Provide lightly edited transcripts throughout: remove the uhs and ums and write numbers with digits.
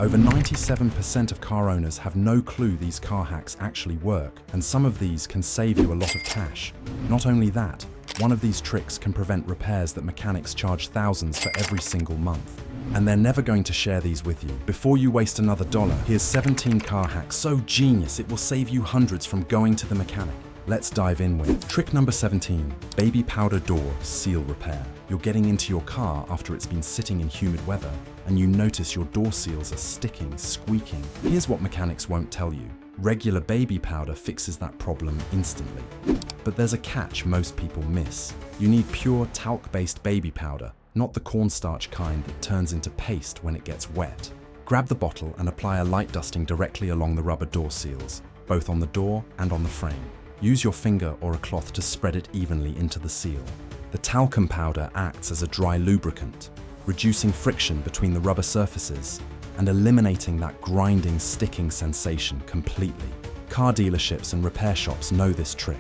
Over 97% of car owners have no clue these car hacks actually work, and some of these can save you a lot of cash. Not only that, one of these tricks can prevent repairs that mechanics charge thousands for every single month. And they're never going to share these with you. Before you waste another dollar, here's 17 car hacks so genius it will save you hundreds from going to the mechanic. Let's dive in with trick number 17, baby powder door seal repair. You're getting into your car after it's been sitting in humid weather, and you notice your door seals are sticking, squeaking. Here's what mechanics won't tell you. Regular baby powder fixes that problem instantly. But there's a catch most people miss. You need pure talc-based baby powder, not the cornstarch kind that turns into paste when it gets wet. Grab the bottle and apply a light dusting directly along the rubber door seals, both on the door and on the frame. Use your finger or a cloth to spread it evenly into the seal. The talcum powder acts as a dry lubricant, reducing friction between the rubber surfaces and eliminating that grinding, sticking sensation completely. Car dealerships and repair shops know this trick.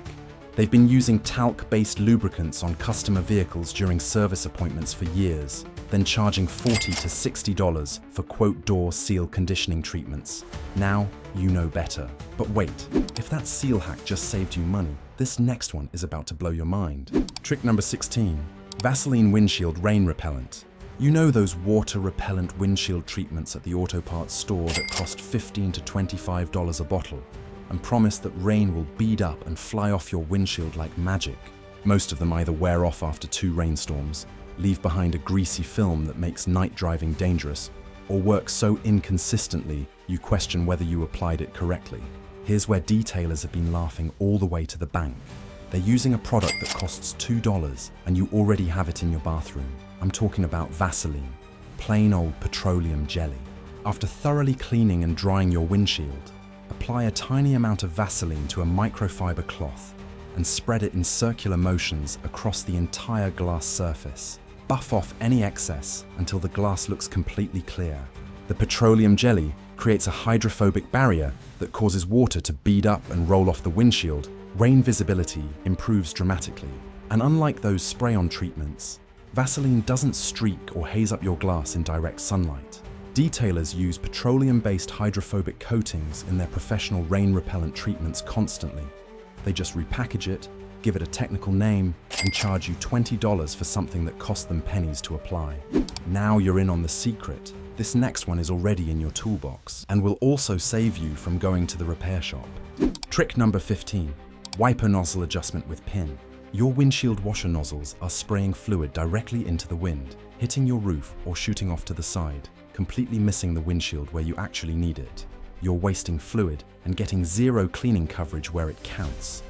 They've been using talc-based lubricants on customer vehicles during service appointments for years, then charging $40 to $60 for quote door seal conditioning treatments. Now you know better. But wait, if that seal hack just saved you money, this next one is about to blow your mind. Trick number 16, Vaseline windshield rain repellent. You know those water-repellent windshield treatments at the auto parts store that cost $15 to $25 a bottle and promise that rain will bead up and fly off your windshield like magic? Most of them either wear off after 2 rainstorms, leave behind a greasy film that makes night driving dangerous, or work so inconsistently you question whether you applied it correctly. Here's where detailers have been laughing all the way to the bank. They're using a product that costs $2 and you already have it in your bathroom. I'm talking about Vaseline, plain old petroleum jelly. After thoroughly cleaning and drying your windshield, apply a tiny amount of Vaseline to a microfiber cloth and spread it in circular motions across the entire glass surface. Buff off any excess until the glass looks completely clear. The petroleum jelly creates a hydrophobic barrier that causes water to bead up and roll off the windshield. Rain visibility improves dramatically. And unlike those spray-on treatments, Vaseline doesn't streak or haze up your glass in direct sunlight. Detailers use petroleum-based hydrophobic coatings in their professional rain repellent treatments constantly. They just repackage it, give it a technical name, and charge you $20 for something that cost them pennies to apply. Now you're in on the secret. This next one is already in your toolbox and will also save you from going to the repair shop. Trick number 15, wiper nozzle adjustment with pin. Your windshield washer nozzles are spraying fluid directly into the wind, hitting your roof or shooting off to the side, completely missing the windshield where you actually need it. You're wasting fluid and getting zero cleaning coverage where it counts.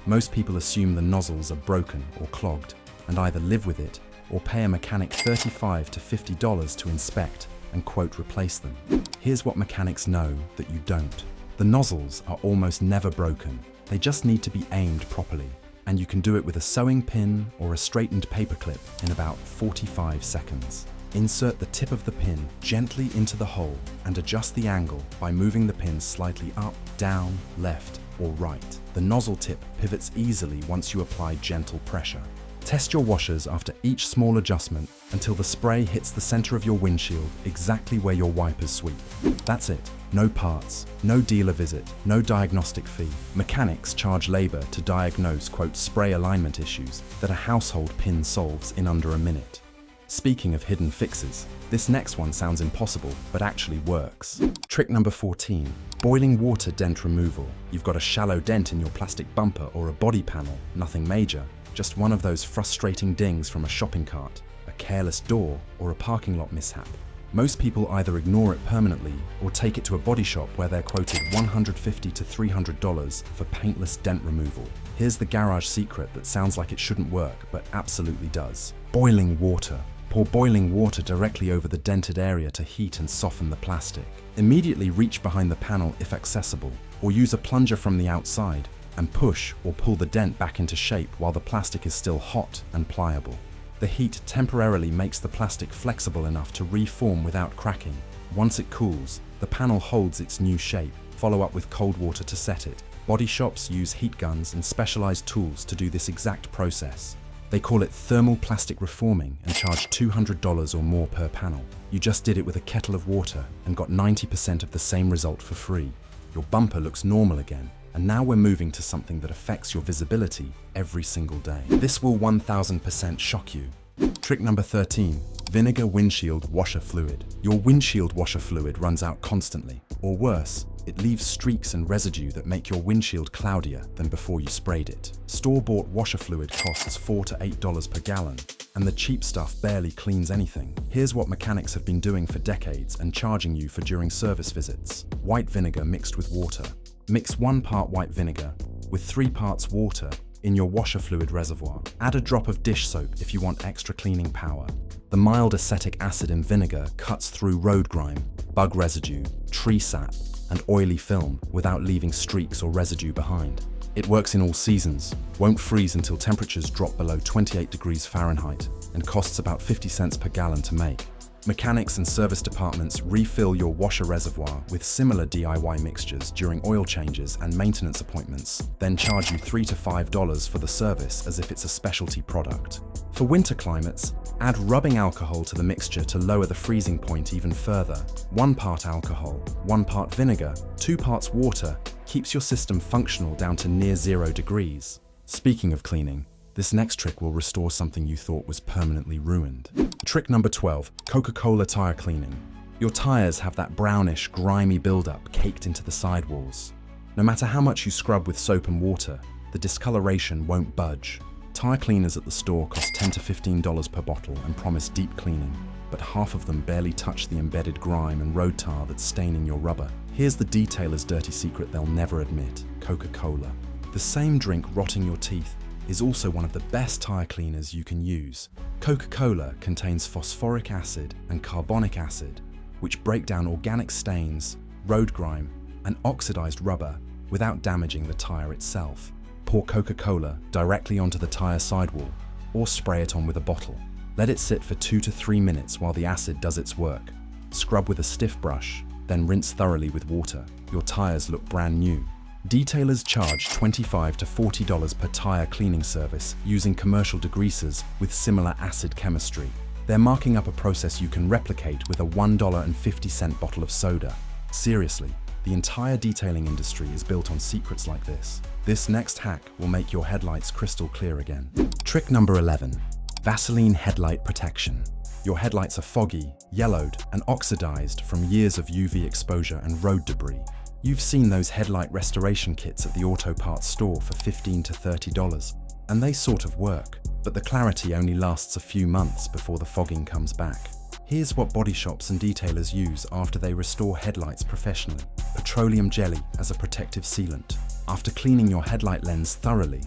Most people assume the nozzles are broken or clogged and either live with it or pay a mechanic $35 to $50 to inspect and quote replace them. Here's what mechanics know that you don't. The nozzles are almost never broken. They just need to be aimed properly, and you can do it with a sewing pin or a straightened paperclip in about 45 seconds. Insert the tip of the pin gently into the hole and adjust the angle by moving the pin slightly up, down, left, or right. The nozzle tip pivots easily once you apply gentle pressure. Test your washers after each small adjustment until the spray hits the center of your windshield exactly where your wipers sweep. That's it. No parts, no dealer visit, no diagnostic fee. Mechanics charge labor to diagnose, quote, spray alignment issues that a household pin solves in under a minute. Speaking of hidden fixes, this next one sounds impossible, but actually works. Trick number 14, boiling water dent removal. You've got a shallow dent in your plastic bumper or a body panel, nothing major, just one of those frustrating dings from a shopping cart, a careless door, or a parking lot mishap. Most people either ignore it permanently or take it to a body shop where they're quoted $150 to $300 for paintless dent removal. Here's the garage secret that sounds like it shouldn't work, but absolutely does. Boiling water. Pour boiling water directly over the dented area to heat and soften the plastic. Immediately reach behind the panel if accessible, or use a plunger from the outside and push or pull the dent back into shape while the plastic is still hot and pliable. The heat temporarily makes the plastic flexible enough to reform without cracking. Once it cools, the panel holds its new shape. Follow up with cold water to set it. Body shops use heat guns and specialized tools to do this exact process. They call it thermal plastic reforming and charge $200 or more per panel. You just did it with a kettle of water and got 90% of the same result for free. Your bumper looks normal again, and now we're moving to something that affects your visibility every single day. This will 1000% shock you. Trick number 13. Vinegar windshield washer fluid. Your windshield washer fluid runs out constantly, or worse, it leaves streaks and residue that make your windshield cloudier than before you sprayed it. Store-bought washer fluid costs $4 to $8 per gallon, and the cheap stuff barely cleans anything. Here's what mechanics have been doing for decades and charging you for during service visits. White vinegar mixed with water. Mix 1 part white vinegar with 3 parts water in your washer fluid reservoir. Add a drop of dish soap if you want extra cleaning power. The mild acetic acid in vinegar cuts through road grime, bug residue, tree sap, and oily film without leaving streaks or residue behind. It works in all seasons, won't freeze until temperatures drop below 28 degrees Fahrenheit, and costs about 50 cents per gallon to make. Mechanics and service departments refill your washer reservoir with similar DIY mixtures during oil changes and maintenance appointments, then charge you $3 to $5 for the service as if it's a specialty product. For winter climates, add rubbing alcohol to the mixture to lower the freezing point even further. 1 part alcohol, 1 part vinegar, 2 parts water keeps your system functional down to near 0 degrees. Speaking of cleaning, this next trick will restore something you thought was permanently ruined. Trick number 12, Coca-Cola tire cleaning. Your tires have that brownish, grimy buildup caked into the sidewalls. No matter how much you scrub with soap and water, the discoloration won't budge. Tire cleaners at the store cost $10 to $15 per bottle and promise deep cleaning, but half of them barely touch the embedded grime and road tar that's staining your rubber. Here's the detailer's dirty secret they'll never admit: Coca-Cola. The same drink rotting your teeth is also one of the best tire cleaners you can use. Coca-Cola contains phosphoric acid and carbonic acid, which break down organic stains, road grime, and oxidized rubber without damaging the tire itself. Pour Coca-Cola directly onto the tire sidewall or spray it on with a bottle. Let it sit for 2 to 3 minutes while the acid does its work. Scrub with a stiff brush, then rinse thoroughly with water. Your tires look brand new. Detailers charge $25 to $40 per tire cleaning service using commercial degreasers with similar acid chemistry. They're marking up a process you can replicate with a $1.50 bottle of soda. Seriously, the entire detailing industry is built on secrets like this. This next hack will make your headlights crystal clear again. Trick number 11, Vaseline headlight protection. Your headlights are foggy, yellowed, and oxidized from years of UV exposure and road debris. You've seen those headlight restoration kits at the auto parts store for $15 to $30, and they sort of work, but the clarity only lasts a few months before the fogging comes back. Here's what body shops and detailers use after they restore headlights professionally: petroleum jelly as a protective sealant. After cleaning your headlight lens thoroughly,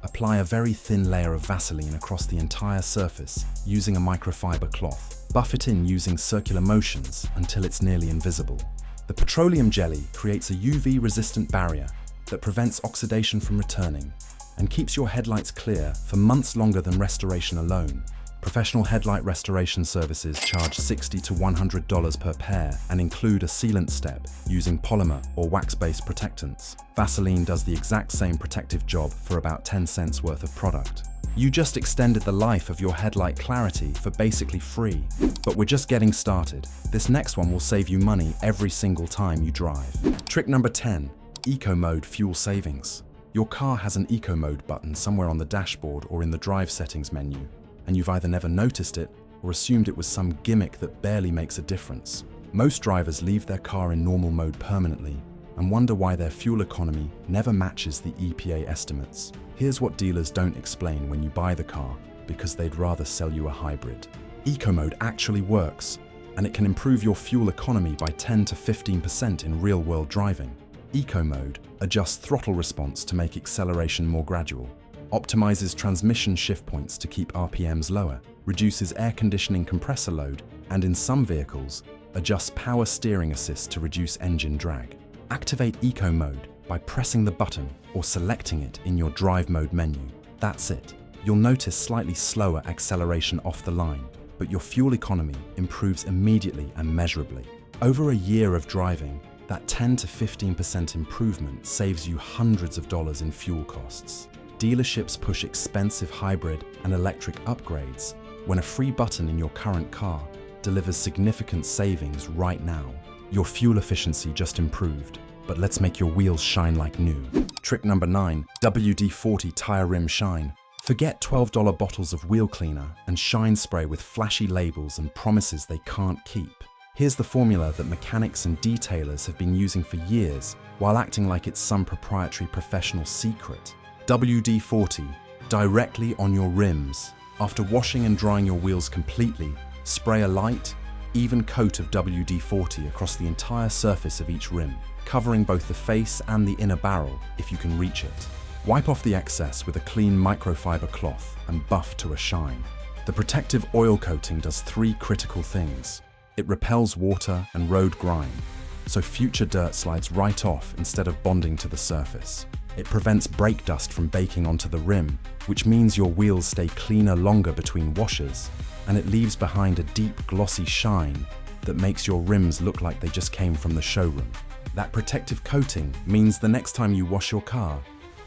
apply a very thin layer of Vaseline across the entire surface using a microfiber cloth. Buff it in using circular motions until it's nearly invisible. The petroleum jelly creates a UV-resistant barrier that prevents oxidation from returning and keeps your headlights clear for months longer than restoration alone. Professional headlight restoration services charge $60 to $100 per pair and include a sealant step using polymer or wax-based protectants. Vaseline does the exact same protective job for about 10 cents worth of product. You just extended the life of your headlight clarity for basically free. But we're just getting started. This next one will save you money every single time you drive. Trick number 10, Eco Mode fuel savings. Your car has an Eco Mode button somewhere on the dashboard or in the drive settings menu, and you've either never noticed it or assumed it was some gimmick that barely makes a difference. Most drivers leave their car in normal mode permanently and wonder why their fuel economy never matches the EPA estimates. Here's what dealers don't explain when you buy the car, because they'd rather sell you a hybrid. Eco Mode actually works, and it can improve your fuel economy by 10 to 15% in real-world driving. Eco Mode adjusts throttle response to make acceleration more gradual, optimizes transmission shift points to keep RPMs lower, reduces air conditioning compressor load, and in some vehicles, adjusts power steering assist to reduce engine drag. Activate Eco Mode by pressing the button or selecting it in your drive mode menu. That's it. You'll notice slightly slower acceleration off the line, but your fuel economy improves immediately and measurably. Over a year of driving, that 10 to 15% improvement saves you hundreds of dollars in fuel costs. dealerships push expensive hybrid and electric upgrades when a free button in your current car delivers significant savings right now. Your fuel efficiency just improved, but let's make your wheels shine like new. Trick number 9, WD-40 Tire Rim Shine. Forget $12 bottles of wheel cleaner and shine spray with flashy labels and promises they can't keep. Here's the formula that mechanics and detailers have been using for years while acting like it's some proprietary professional secret. WD-40 directly on your rims. After washing and drying your wheels completely, spray a light, even coat of WD-40 across the entire surface of each rim, covering both the face and the inner barrel if you can reach it. Wipe off the excess with a clean microfiber cloth and buff to a shine. The protective oil coating does 3 critical things. It repels water and road grime, so future dirt slides right off instead of bonding to the surface. It prevents brake dust from baking onto the rim, which means your wheels stay cleaner longer between washes, and it leaves behind a deep, glossy shine that makes your rims look like they just came from the showroom. That protective coating means the next time you wash your car,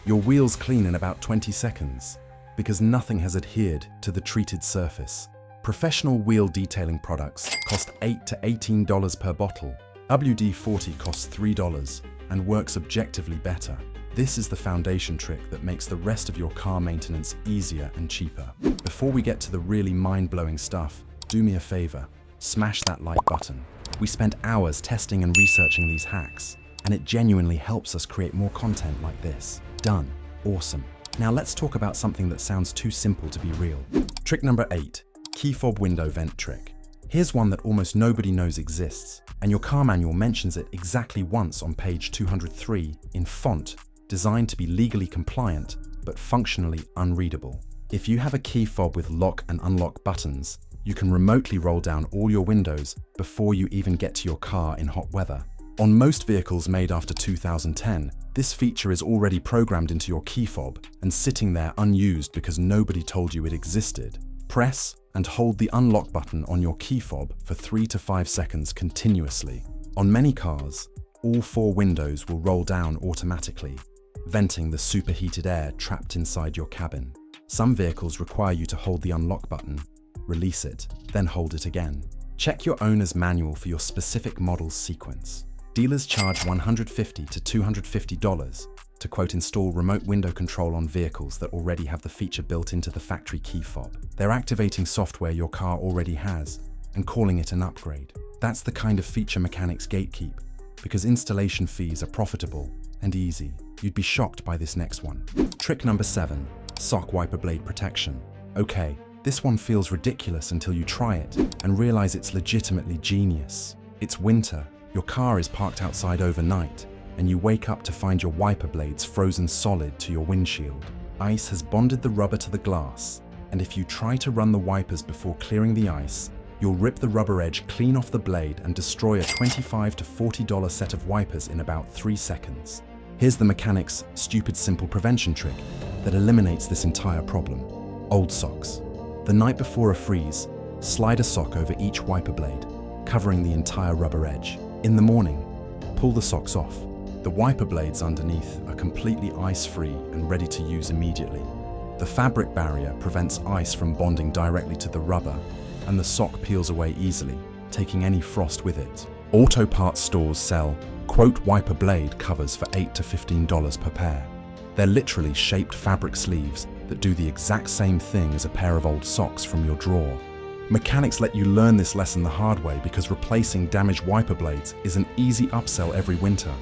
your wheels clean in about 20 seconds, because nothing has adhered to the treated surface. Professional wheel detailing products cost $8 to $18 per bottle. WD-40 costs $3 and works objectively better. This is the foundation trick that makes the rest of your car maintenance easier and cheaper. Before we get to the really mind-blowing stuff, do me a favor, smash that like button. We spent hours testing and researching these hacks, and it genuinely helps us create more content like this. Done. Awesome. Now let's talk about something that sounds too simple to be real. Trick number 8, key fob window vent trick. Here's one that almost nobody knows exists, and your car manual mentions it exactly once on page 203 in font designed to be legally compliant but functionally unreadable. If you have a key fob with lock and unlock buttons, you can remotely roll down all your windows before you even get to your car in hot weather. On most vehicles made after 2010, this feature is already programmed into your key fob and sitting there unused because nobody told you it existed. Press and hold the unlock button on your key fob for 3 to 5 seconds continuously. On many cars, all 4 windows will roll down automatically, venting the superheated air trapped inside your cabin. Some vehicles require you to hold the unlock button, release it, then hold it again. Check your owner's manual for your specific model's sequence. Dealers charge $150 to $250 to quote install remote window control on vehicles that already have the feature built into the factory key fob. They're activating software your car already has and calling it an upgrade. That's the kind of feature mechanics gatekeep, because installation fees are profitable and easy. You'd be shocked by this next one. Trick number 7, sock wiper blade protection. Okay, this one feels ridiculous until you try it and realize it's legitimately genius. It's winter, your car is parked outside overnight, and you wake up to find your wiper blades frozen solid to your windshield. Ice has bonded the rubber to the glass, and if you try to run the wipers before clearing the ice, you'll rip the rubber edge clean off the blade and destroy a $25 to $40 set of wipers in about 3 seconds. Here's the mechanic's stupid simple prevention trick that eliminates this entire problem. Old socks. The night before a freeze, slide a sock over each wiper blade, covering the entire rubber edge. In the morning, pull the socks off. The wiper blades underneath are completely ice-free and ready to use immediately. The fabric barrier prevents ice from bonding directly to the rubber, and the sock peels away easily, taking any frost with it. Auto parts stores sell quote wiper blade covers for $8 to $15 per pair. They're literally shaped fabric sleeves that do the exact same thing as a pair of old socks from your drawer. Mechanics let you learn this lesson the hard way because replacing damaged wiper blades is an easy upsell every winter.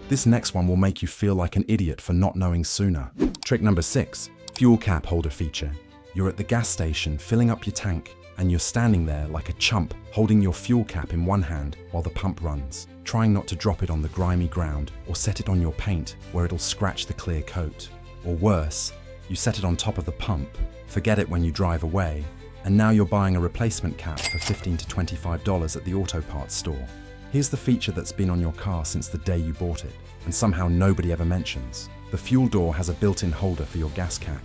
This next one will make you feel like an idiot for not knowing sooner. Trick number 6, fuel cap holder feature. You're at the gas station filling up your tank, and you're standing there like a chump holding your fuel cap in one hand while the pump runs, trying not to drop it on the grimy ground or set it on your paint where it'll scratch the clear coat. Or worse, you set it on top of the pump, forget it when you drive away, and now you're buying a replacement cap for $15 to $25 at the auto parts store. Here's the feature that's been on your car since the day you bought it, and somehow nobody ever mentions. The fuel door has a built-in holder for your gas cap.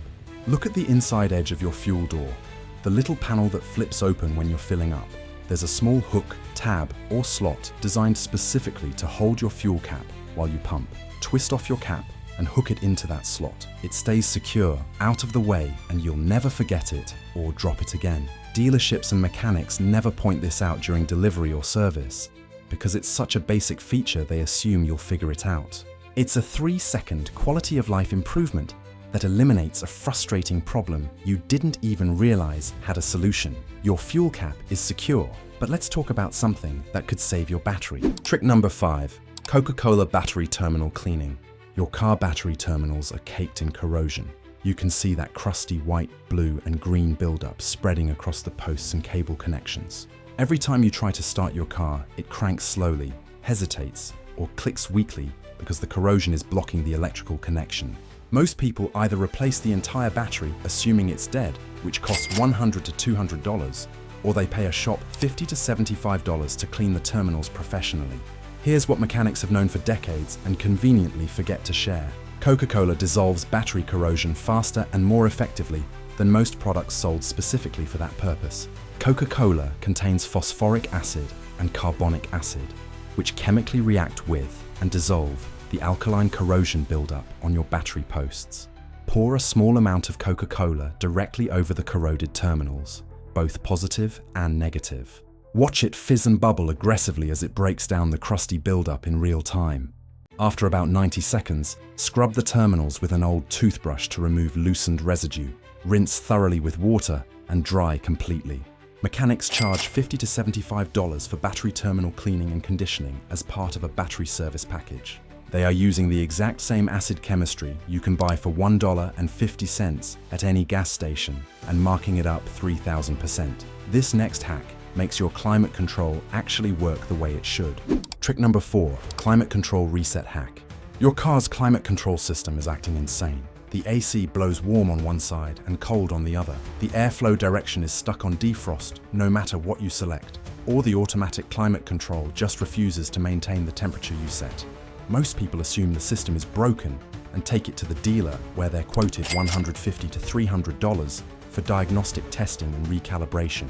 Look at the inside edge of your fuel door, the little panel that flips open when you're filling up. There's a small hook, tab, or slot designed specifically to hold your fuel cap while you pump. Twist off your cap and hook it into that slot. It stays secure, out of the way, and you'll never forget it or drop it again. Dealerships and mechanics never point this out during delivery or service, because it's such a basic feature they assume you'll figure it out. It's a 3-second quality of life improvement that eliminates a frustrating problem you didn't even realize had a solution. Your fuel cap is secure, but let's talk about something that could save your battery. Trick number 5, Coca-Cola battery terminal cleaning. Your car battery terminals are caked in corrosion. You can see that crusty white, blue, and green buildup spreading across the posts and cable connections. Every time you try to start your car, it cranks slowly, hesitates, or clicks weakly because the corrosion is blocking the electrical connection. Most people either replace the entire battery, assuming it's dead, which costs $100 to $200, or they pay a shop $50 to $75 to clean the terminals professionally. Here's what mechanics have known for decades and conveniently forget to share. Coca-Cola dissolves battery corrosion faster and more effectively than most products sold specifically for that purpose. Coca-Cola contains phosphoric acid and carbonic acid, which chemically react with and dissolve the alkaline corrosion buildup on your battery posts. Pour a small amount of Coca-Cola directly over the corroded terminals, both positive and negative. Watch it fizz and bubble aggressively as it breaks down the crusty buildup in real time. After about 90 seconds, scrub the terminals with an old toothbrush to remove loosened residue. Rinse thoroughly with water and dry completely. Mechanics charge $50 to $75 for battery terminal cleaning and conditioning as part of a battery service package. They are using the exact same acid chemistry you can buy for $1.50 at any gas station and marking it up 3,000%. This next hack makes your climate control actually work the way it should. Trick number 4, climate control reset hack. Your car's climate control system is acting insane. The AC blows warm on one side and cold on the other. The airflow direction is stuck on defrost no matter what you select, or the automatic climate control just refuses to maintain the temperature you set. Most people assume the system is broken and take it to the dealer where they're quoted $150 to $300 for diagnostic testing and recalibration.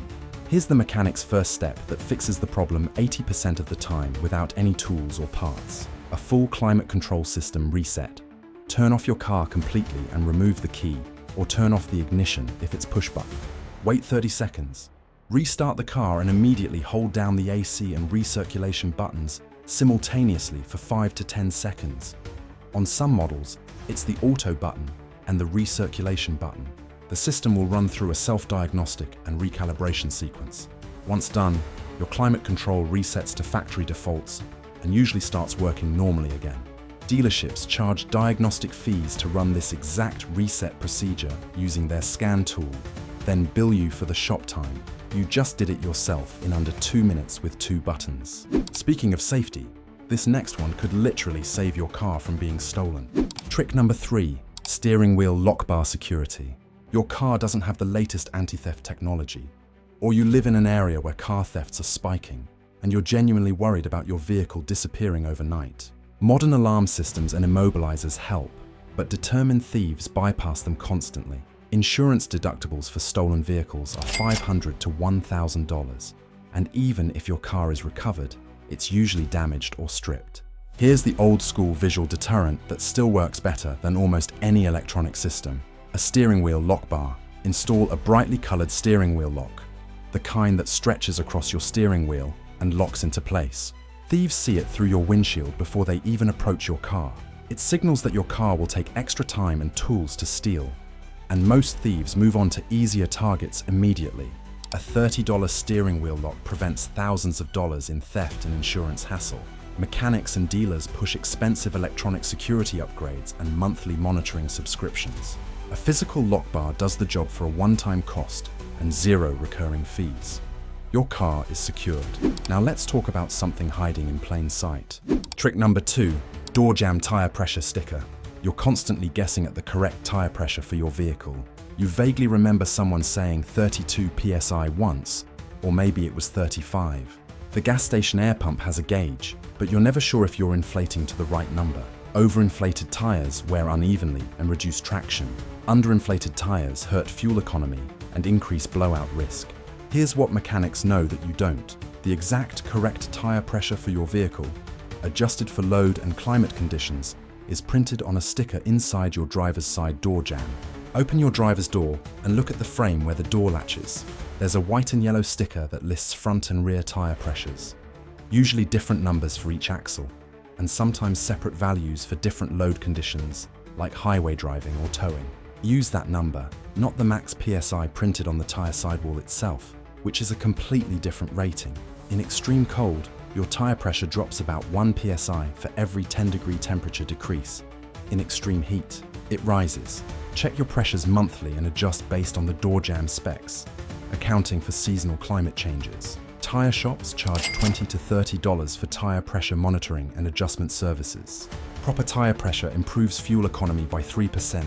Here's the mechanic's first step that fixes the problem 80% of the time without any tools or parts. A full climate control system reset. Turn off your car completely and remove the key, or turn off the ignition if it's push button. Wait 30 seconds. Restart the car and immediately hold down the AC and recirculation buttons simultaneously for 5 to 10 seconds. On some models, it's the auto button and the recirculation button. The system will run through a self-diagnostic and recalibration sequence. Once done, your climate control resets to factory defaults and usually starts working normally again. Dealerships charge diagnostic fees to run this exact reset procedure using their scan tool, then bill you for the shop time. You just did it yourself in under 2 minutes with 2 buttons. Speaking of safety, this next one could literally save your car from being stolen. Trick number 3, steering wheel lock bar security. Your car doesn't have the latest anti-theft technology, or you live in an area where car thefts are spiking, and you're genuinely worried about your vehicle disappearing overnight. Modern alarm systems and immobilizers help, but determined thieves bypass them constantly. Insurance deductibles for stolen vehicles are $500 to $1,000, and even if your car is recovered, it's usually damaged or stripped. Here's the old-school visual deterrent that still works better than almost any electronic system. A steering wheel lock bar. Install a brightly colored steering wheel lock, the kind that stretches across your steering wheel and locks into place. Thieves see it through your windshield before they even approach your car. It signals that your car will take extra time and tools to steal, and most thieves move on to easier targets immediately. A $30 steering wheel lock prevents thousands of dollars in theft and insurance hassle. Mechanics and dealers push expensive electronic security upgrades and monthly monitoring subscriptions. A physical lock bar does the job for a one-time cost and 0 recurring fees. Your car is secured. Now let's talk about something hiding in plain sight. Trick number 2, door jamb tire pressure sticker. You're constantly guessing at the correct tire pressure for your vehicle. You vaguely remember someone saying 32 psi once, or maybe it was 35. The gas station air pump has a gauge, but you're never sure if you're inflating to the right number. Overinflated tires wear unevenly and reduce traction. Underinflated tires hurt fuel economy and increase blowout risk. Here's what mechanics know that you don't. The exact correct tire pressure for your vehicle, adjusted for load and climate conditions, is printed on a sticker inside your driver's side door jamb. Open your driver's door and look at the frame where the door latches. There's a white and yellow sticker that lists front and rear tire pressures, usually different numbers for each axle, and sometimes separate values for different load conditions, like highway driving or towing. Use that number, not the max PSI printed on the tire sidewall itself, which is a completely different rating. In extreme cold, your tire pressure drops about 1 PSI for every 10-degree temperature decrease. In extreme heat, it rises. Check your pressures monthly and adjust based on the door jamb specs, accounting for seasonal climate changes. Tire shops charge $20 to $30 for tire pressure monitoring and adjustment services. Proper tire pressure improves fuel economy by 3%,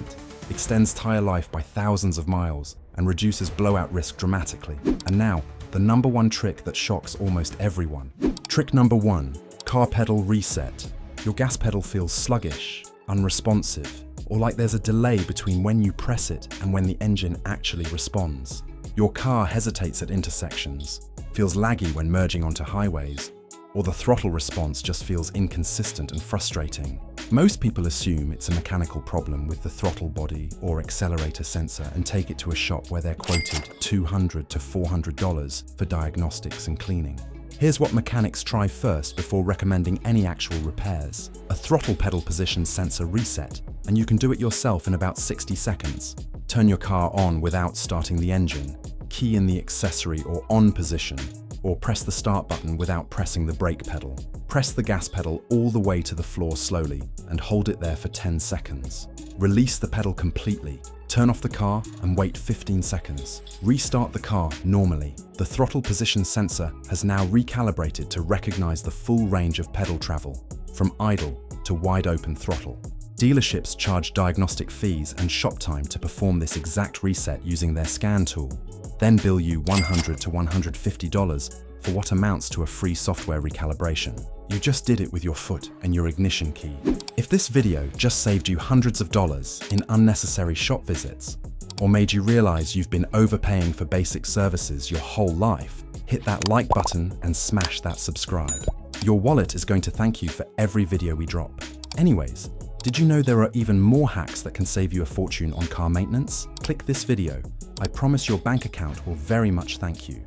extends tire life by thousands of miles, and reduces blowout risk dramatically. And now, the number one trick that shocks almost everyone. Trick number 1, car pedal reset. Your gas pedal feels sluggish, unresponsive, or like there's a delay between when you press it and when the engine actually responds. Your car hesitates at intersections, feels laggy when merging onto highways, or the throttle response just feels inconsistent and frustrating. Most people assume it's a mechanical problem with the throttle body or accelerator sensor and take it to a shop where they're quoted $200 to $400 for diagnostics and cleaning. Here's what mechanics try first before recommending any actual repairs. A throttle pedal position sensor reset, and you can do it yourself in about 60 seconds. Turn your car on without starting the engine, key in the accessory or on position, or press the start button without pressing the brake pedal. Press the gas pedal all the way to the floor slowly and hold it there for 10 seconds. Release the pedal completely. Turn off the car and wait 15 seconds. Restart the car normally. The throttle position sensor has now recalibrated to recognize the full range of pedal travel, from idle to wide open throttle. Dealerships charge diagnostic fees and shop time to perform this exact reset using their scan tool, then bill you $100 to $150 for what amounts to a free software recalibration. You just did it with your foot and your ignition key. If this video just saved you hundreds of dollars in unnecessary shop visits, or made you realize you've been overpaying for basic services your whole life, hit that like button and smash that subscribe. Your wallet is going to thank you for every video we drop. Anyways, did you know there are even more hacks that can save you a fortune on car maintenance? Click this video. I promise your bank account will very much thank you.